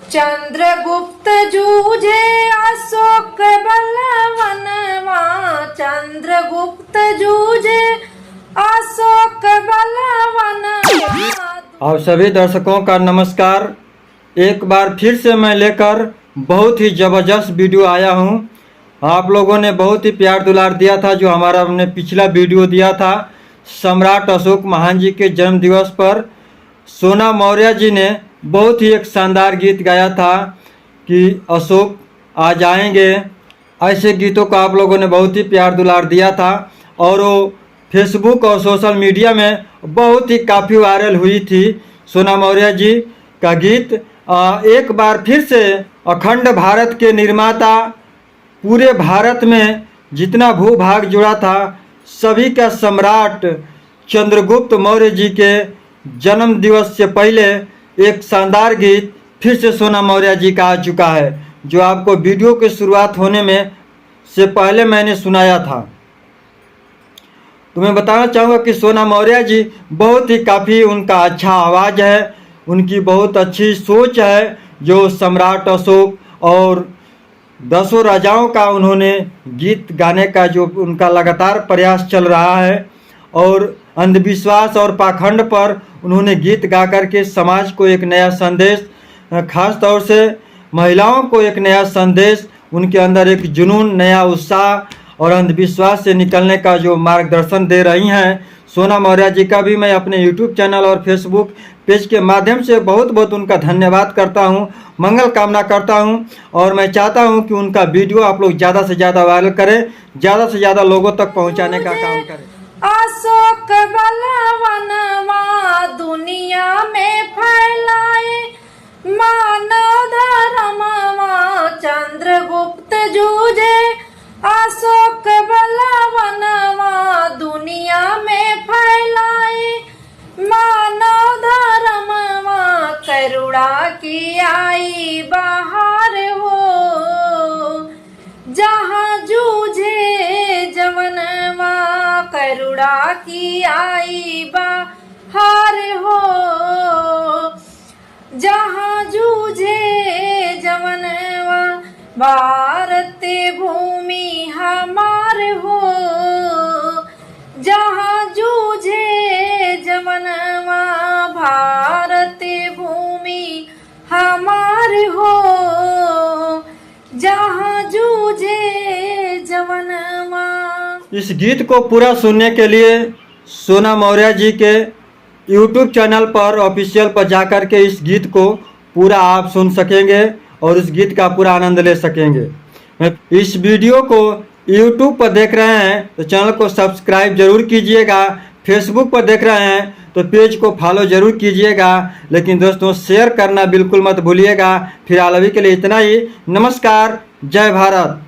चंद्रगुप्त जूझे अशोक बलवनवा, चंद्रगुप्त जूझे अशोक बलवनवा। आप सभी दर्शकों का नमस्कार। एक बार फिर से मैं लेकर बहुत ही ज़बरदस्त वीडियो आया हूं। आप लोगों ने बहुत ही प्यार दुलार दिया था। जो हमारा हमने पिछला वीडियो दिया था सम्राट अशोक महान जी के जन्म दिवस पर, सोना मौर्य जी ने बहुत ही एक शानदार गीत गाया था कि अशोक आ जाएंगे। ऐसे गीतों को आप लोगों ने बहुत ही प्यार दुलार दिया था और वो फेसबुक और सोशल मीडिया में बहुत ही काफ़ी वायरल हुई थी। सोना मौर्य जी का गीत एक बार फिर से अखंड भारत के निर्माता, पूरे भारत में जितना भूभाग जुड़ा था सभी का सम्राट चंद्रगुप्त मौर्य जी के जन्म दिवस से पहले एक शानदार गीत फिर से सोना मौर्य जी का आ चुका है, जो आपको वीडियो की शुरुआत होने में से पहले मैंने सुनाया था। तो मैं बताना चाहूँगा कि सोना मौर्य जी बहुत ही काफ़ी उनका अच्छा आवाज़ है, उनकी बहुत अच्छी सोच है। जो सम्राट अशोक और 10 राजाओं का उन्होंने गीत गाने का जो उनका लगातार प्रयास चल रहा है और अंधविश्वास और पाखंड पर उन्होंने गीत गा कर के समाज को एक नया संदेश, खास तौर से महिलाओं को एक नया संदेश, उनके अंदर एक जुनून, नया उत्साह और अंधविश्वास से निकलने का जो मार्गदर्शन दे रही हैं। सोना मौर्य जी का भी मैं अपने यूट्यूब चैनल और फेसबुक पेज के माध्यम से बहुत बहुत उनका धन्यवाद करता हूं, मंगल कामना करता हूं और मैं चाहता हूं कि उनका वीडियो आप लोग ज़्यादा से ज़्यादा वायरल करें, ज़्यादा से ज़्यादा लोगों तक पहुंचाने का काम करें। अशोक बलवनवा दुनिया में फैलाए मानव धर्मवा, चंद्रगुप्त जूझे अशोक बलवनवा दुनिया में फैलाए मानव धर्मवा। करुणा की आई बहार हो जहाँ जूझे जवनवा, करुणा की आई बहार हो जहाँ जूझे जवनवा। भारत भूमि हमार हो जहाँ जूझे जवनवा, भारत भूमि हमार हो जहाँ जूझे जवनवा। इस गीत को पूरा सुनने के लिए सोना मौर्य जी के यूट्यूब चैनल पर ऑफिशियल पर जाकर के इस गीत को पूरा आप सुन सकेंगे और इस गीत का पूरा आनंद ले सकेंगे। इस वीडियो को यूट्यूब पर देख रहे हैं तो चैनल को सब्सक्राइब जरूर कीजिएगा, फेसबुक पर देख रहे हैं तो पेज को फॉलो जरूर कीजिएगा, लेकिन दोस्तों शेयर करना बिल्कुल मत भूलिएगा। फिर अभी के लिए इतना ही। नमस्कार, जय भारत।